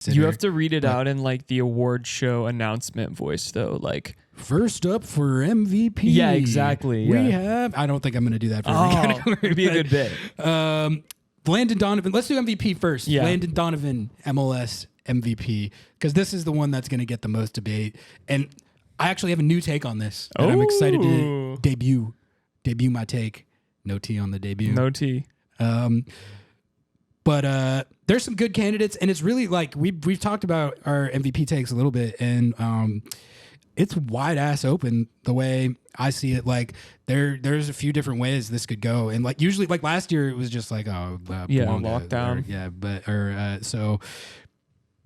You have to read it out in like the award show announcement voice, though. Like, first up for MVP. Yeah, exactly. We have. I don't think I'm going to do that for every category. It'd be a good bit. Landon Donovan. Let's do MVP first. Yeah. Landon Donovan, MLS MVP, because this is the one that's going to get the most debate. And I actually have a new take on this that I'm excited to debut my take. No T on the debut. No T. But there's some good candidates, and it's really like we've talked about our MVP takes a little bit, and it's wide ass open the way I see it. Like there's a few different ways this could go, and like usually like last year it was just like lockdown,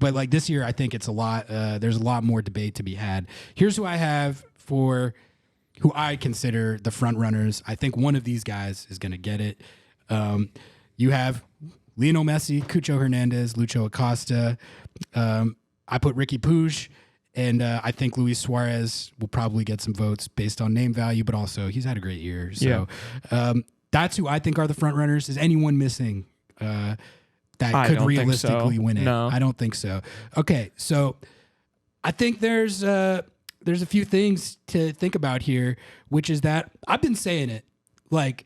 but like this year I think it's a lot. There's a lot more debate to be had. Here's who I have for who I consider the front runners. I think one of these guys is going to get it. You have Lionel Messi, Cucho Hernandez, Lucho Acosta. I put Ricky Puig, and I think Luis Suarez will probably get some votes based on name value, but also he's had a great year. So that's who I think are the front runners. Is anyone missing that could realistically win it? No. I don't think so. Okay, so I think there's a few things to think about here, which is that I've been saying it, like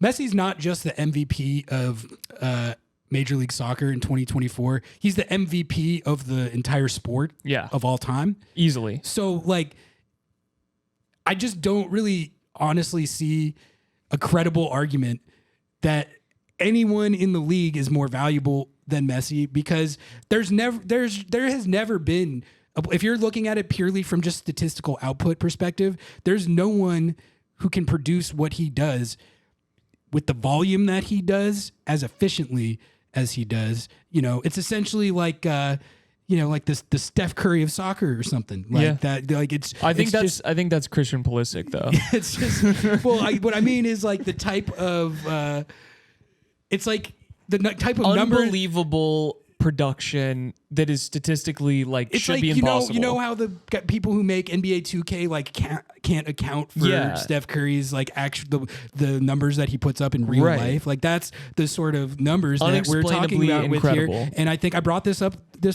Messi's not just the MVP of Major League Soccer in 2024. He's the MVP of the entire sport of all time. Easily. So, like, I just don't really honestly see a credible argument that anyone in the league is more valuable than Messi, because there has never been, if you're looking at it purely from just statistical output perspective, there's no one who can produce what he does with the volume that he does as efficiently as he does. You know, it's essentially like like the Steph Curry of soccer or something like that. Like I think that's Christian Pulisic though. It's just what I mean is like the type of it's like the type of unbelievable production that is statistically like it's should like, be impossible. You know how the people who make NBA 2K like can't account for Steph Curry's like the numbers that he puts up in real life. Like that's the sort of numbers that we're talking about incredible. with here. And I think I brought this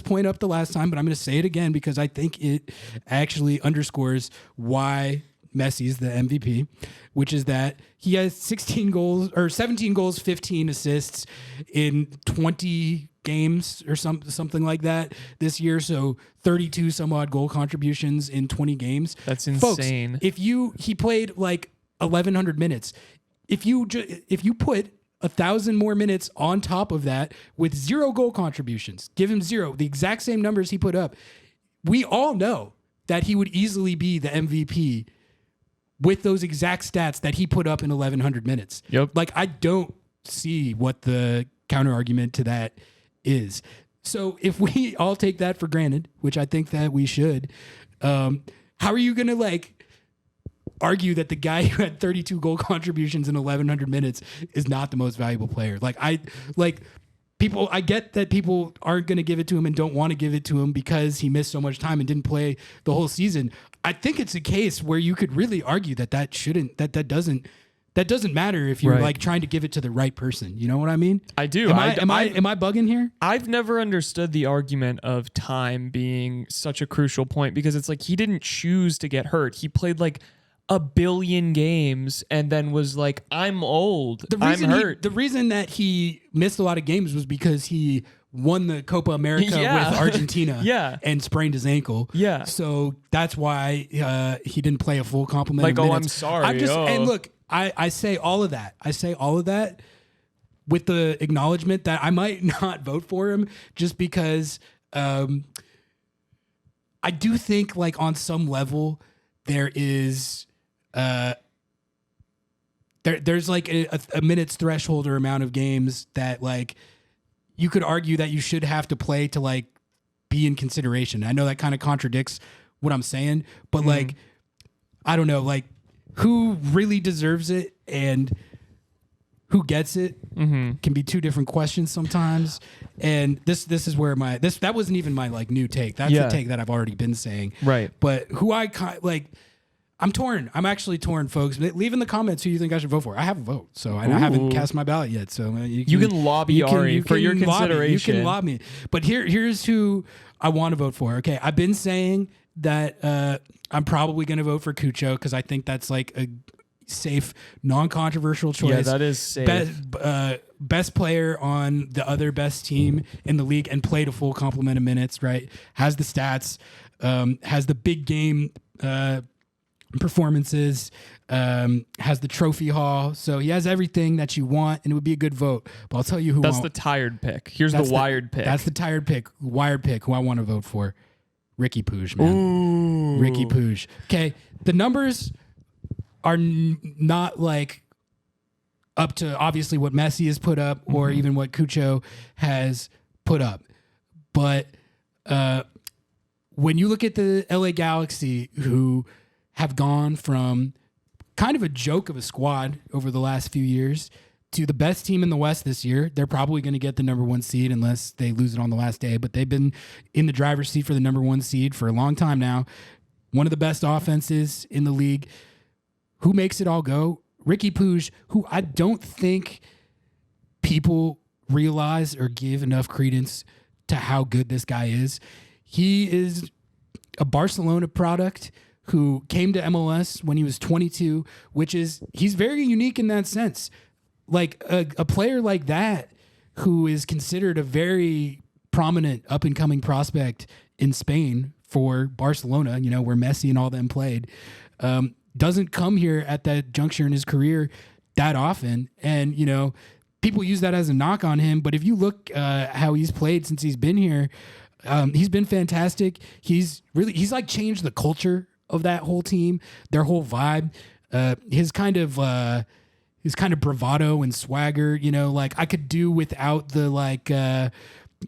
point up the last time, but I'm going to say it again because I think it actually underscores why Messi's the MVP, which is that he has 17 goals, 15 assists in 20 games or something like that this year. So 32 some odd goal contributions in 20 games. That's insane. Folks, he played like 1,100 minutes. If you put 1,000 more minutes on top of that with 0 goal contributions, give him 0, the exact same numbers he put up, we all know that he would easily be the MVP with those exact stats that he put up in 1,100 minutes. Yep. Like, I don't see what the counter argument to that is. So if we all take that for granted, which I think that we should, how are you going to like argue that the guy who had 32 goal contributions in 1,100 minutes is not the most valuable player? I get that people aren't going to give it to him and don't want to give it to him because he missed so much time and didn't play the whole season. I think it's a case where you could really argue that doesn't matter if you're like trying to give it to the right person. You know what I mean? I do. Am I bugging here? I've never understood the argument of time being such a crucial point, because it's like he didn't choose to get hurt. He played like 1 billion games and then was like, I'm old. I'm hurt. The reason that he missed a lot of games was because he won the Copa America with Argentina and sprained his ankle. Yeah. So that's why he didn't play a full complement of minutes. I'm sorry. And look, I say all of that. I say all of that with the acknowledgement that I might not vote for him just because I do think like on some level there is there's like a minute's threshold or amount of games that like you could argue that you should have to play to like be in consideration. I know that kind of contradicts what I'm saying, but like, I don't know, like who really deserves it and who gets it can be two different questions sometimes. And this is where that wasn't even my like new take. That's the take that I've already been saying. Right. But who I like, I'm torn. I'm actually torn, folks. Leave in the comments who you think I should vote for. I have a vote, so I haven't cast my ballot yet. So you can lobby Ari for your consideration. You can lobby me. But here's who I want to vote for. Okay, I've been saying that I'm probably going to vote for Cucho because I think that's like a safe, non-controversial choice. Yeah, that is safe. Best player on the other best team in the league and played a full complement of minutes. Right, has the stats, has the big game performances, has the trophy haul, so he has everything that you want, and it would be a good vote. But I'll tell you who. That's the tired pick. Here's the wired pick. That's the tired pick, wired pick. Who I want to vote for, Ricky Puig, man. Ooh. Ricky Puig. Okay, the numbers are not like up to obviously what Messi has put up or even what Cucho has put up, but when you look at the LA Galaxy, who have gone from kind of a joke of a squad over the last few years to the best team in the West this year. They're probably going to get the number 1 seed unless they lose it on the last day, but they've been in the driver's seat for the number 1 seed for a long time now. One of the best offenses in the league. Who makes it all go? Ricky Puig, who I don't think people realize or give enough credence to how good this guy is. He is a Barcelona product who came to MLS when he was 22, which is, he's very unique in that sense. Like a player like that, who is considered a very prominent up and coming prospect in Spain for Barcelona, you know, where Messi and all them played, doesn't come here at that juncture in his career that often. And, you know, people use that as a knock on him. But if you look how he's played since he's been here, he's been fantastic. He's like changed the culture of that whole team, their whole vibe, his kind of bravado and swagger, you know, like I could do without the like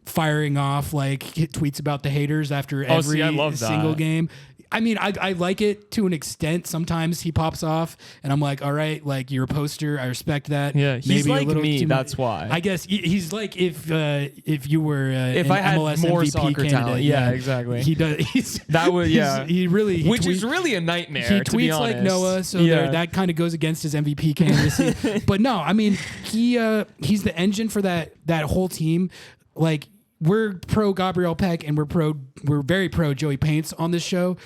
firing off like tweets about the haters after every single game. I mean, I like it to an extent. Sometimes he pops off, and I'm like, all right, like you're a poster. I respect that. Yeah, he's maybe like me. That's why. I guess he's like if you were if I had MLS more MVP soccer candidate, talent. Yeah, exactly. He does. That would He really which is really a nightmare. He to be tweets honest. like Noah, so that kind of goes against his MVP candidacy. But no, I mean he's the engine for that whole team. Like, we're pro Gabriel Peck and we're very pro Joey Paints on this show.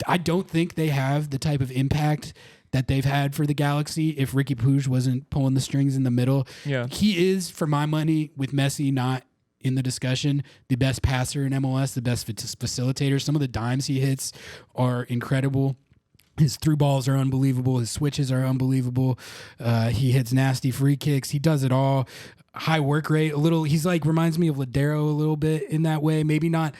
I don't think they have the type of impact that they've had for the Galaxy if Ricky Puig wasn't pulling the strings in the middle. Yeah. He is, for my money, with Messi not in the discussion, the best passer in MLS, the best facilitator. Some of the dimes he hits are incredible. His through balls are unbelievable. His switches are unbelievable. He hits nasty free kicks. He does it all. High work rate, a little. He's like reminds me of Ladero a little bit in that way. Maybe not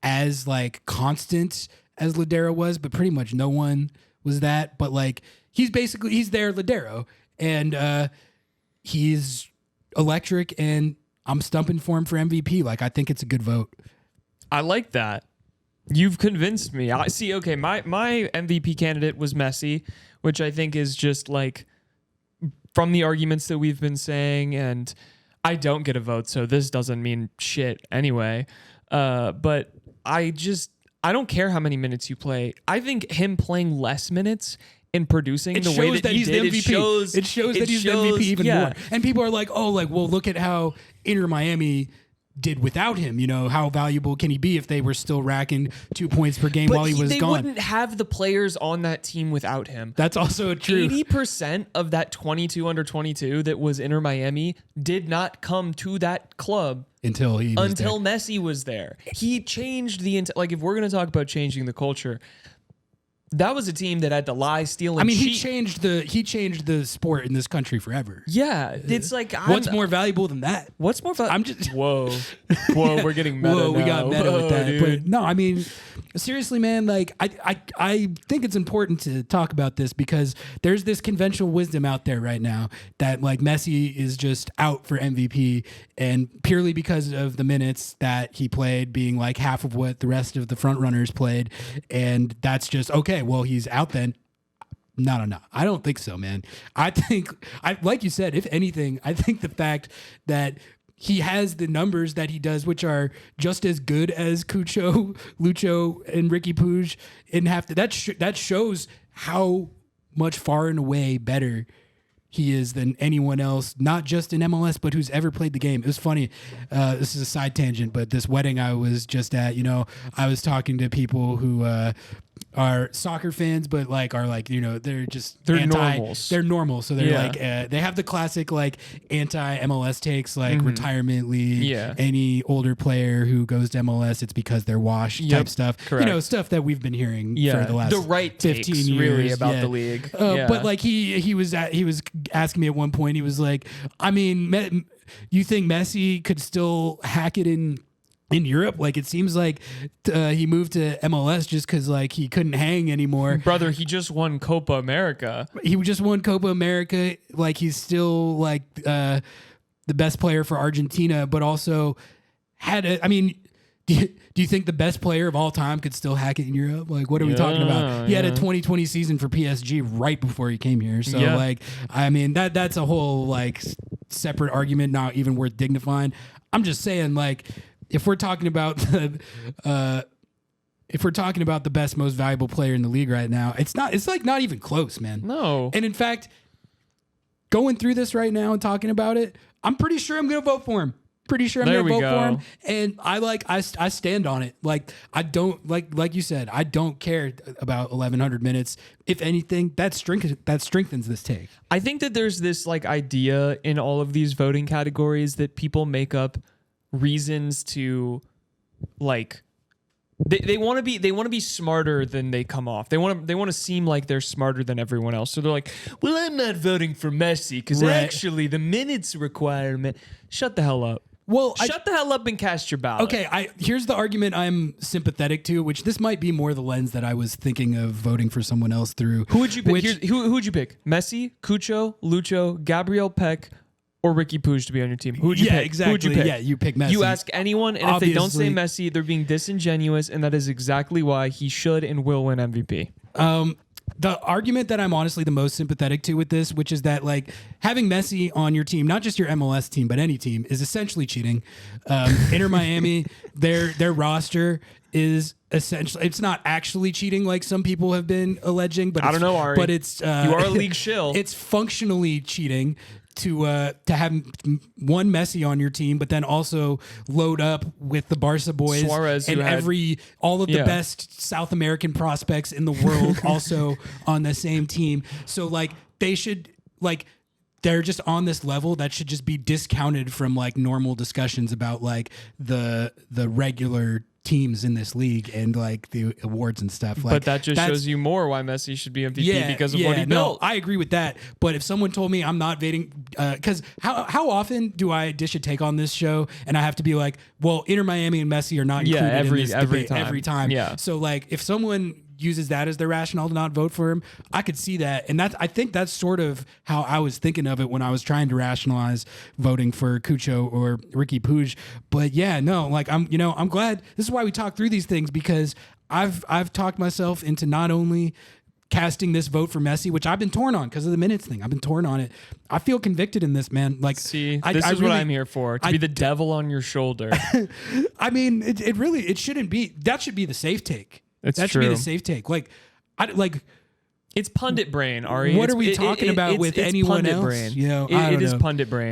as like constant as Ladero was, but pretty much no one was that. But like he's their Ladero, and he's electric. And I'm stumping for him for MVP. Like I think it's a good vote. I like that. You've convinced me. I see. Okay, my MVP candidate was Messi, which I think is just like from the arguments that we've been saying, and I don't get a vote, so this doesn't mean shit anyway. But I don't care how many minutes you play. I think him playing less minutes and producing the way that he did, it shows that he's the MVP even more. And people are like, oh, like, well, look at how Inter Miami did without him. You know, how valuable can he be if they were still racking 2 points per game while he was gone? They wouldn't have the players on that team without him. That's also true. 80% of that 22 under 22 that was Inter Miami did not come to that club until Messi was there. He changed like if we're going to talk about changing the culture, that was a team that had to lie, steal, and cheat. He changed the sport in this country forever. Yeah, it's like what's more valuable than that? What's more valuable? I'm just whoa, we're getting meta. Whoa, we got meta with that. Dude. But no, I mean, seriously, man. Like, I think it's important to talk about this because there's this conventional wisdom out there right now that like Messi is just out for MVP, and purely because of the minutes that he played being like half of what the rest of the front runners played, and that's just okay. Well, he's out then. No. I don't think so, man. I think, like you said, if anything, I think the fact that he has the numbers that he does, which are just as good as Cucho, Lucho, and Ricky Puig in half. That shows how much far and away better he is than anyone else, not just in MLS, but who's ever played the game. It was funny. This is a side tangent, but this wedding I was just at, I was talking to people who are soccer fans, but they're normals. They're normal. So they're they have the classic anti MLS takes, retirement league, any older player who goes to MLS, it's because they're washed type stuff. Correct. Stuff that we've been hearing for the last 15 years really about the league. But he was asking me at one point, he was like, I mean, you think Messi could still hack it in Europe? It seems like he moved to MLS just because he couldn't hang anymore. Brother, he just won Copa America. He just won Copa America. He's still the best player for Argentina, but also do you think the best player of all time could still hack it in Europe? What are we talking about? He had a 2020 season for PSG right before he came here. So that's a whole separate argument, not even worth dignifying. I'm just saying if we're talking about the best, most valuable player in the league right now, it's not even close, man. No. And in fact, going through this right now and talking about it, I'm pretty sure I'm going to vote for him. Pretty sure I'm going to vote for him. And I stand on it. I don't like you said, I don't care about 1,100 minutes. If anything, that strengthens this take. I think that there's this idea in all of these voting categories that people make up reasons to they want to be smarter than they come off. They want to seem like they're smarter than everyone else. So they're like, well, I'm not voting for Messi because actually the minutes requirement. Shut the hell up. Well, shut the hell up and cast your ballot. Okay, here's the argument I'm sympathetic to, which this might be more the lens that I was thinking of voting for someone else through. Who would you pick? Who would you pick? Messi, Cucho, Lucho, Gabriel Peck, or Ricky Puig to be on your team? Who would you pick? Exactly. Who would you pick? Yeah, you pick Messi. You ask anyone, and if they don't say Messi, they're being disingenuous, and that is exactly why he should and will win MVP. The argument that I'm honestly the most sympathetic to with this, which is that having Messi on your team, not just your MLS team, but any team, is essentially cheating. Inter Miami, their roster is essentially, it's not actually cheating like some people have been alleging, but I don't know, Ari. But it's you are a league shill. It's functionally cheating to have one Messi on your team, but then also load up with the Barca boys Suarez, and all of the best South American prospects in the world also on the same team. So they should they're just on this level that should just be discounted from normal discussions about the regular teams in this league and the awards and stuff. But that just shows you more why Messi should be MVP because of what he built. I agree with that. But if someone told me I'm not voting, because how often do I dish a take on this show and I have to be well, Inter Miami and Messi are not included in this debate every time. Yeah. So if someone uses that as their rationale to not vote for him, I could see that. And I think that's sort of how I was thinking of it when I was trying to rationalize voting for Cucho or Ricky Puig. But I'm glad. This is why we talk through these things, because I've talked myself into not only casting this vote for Messi, which I've been torn on because of the minutes thing. I've been torn on it. I feel convicted in this, man. This is what I'm here for, to be the devil on your shoulder. I mean, it shouldn't be. That should be the safe take. That should be the safe take. It's pundit brain, Ari. What are we talking about with anyone else? Brain. It is pundit brain.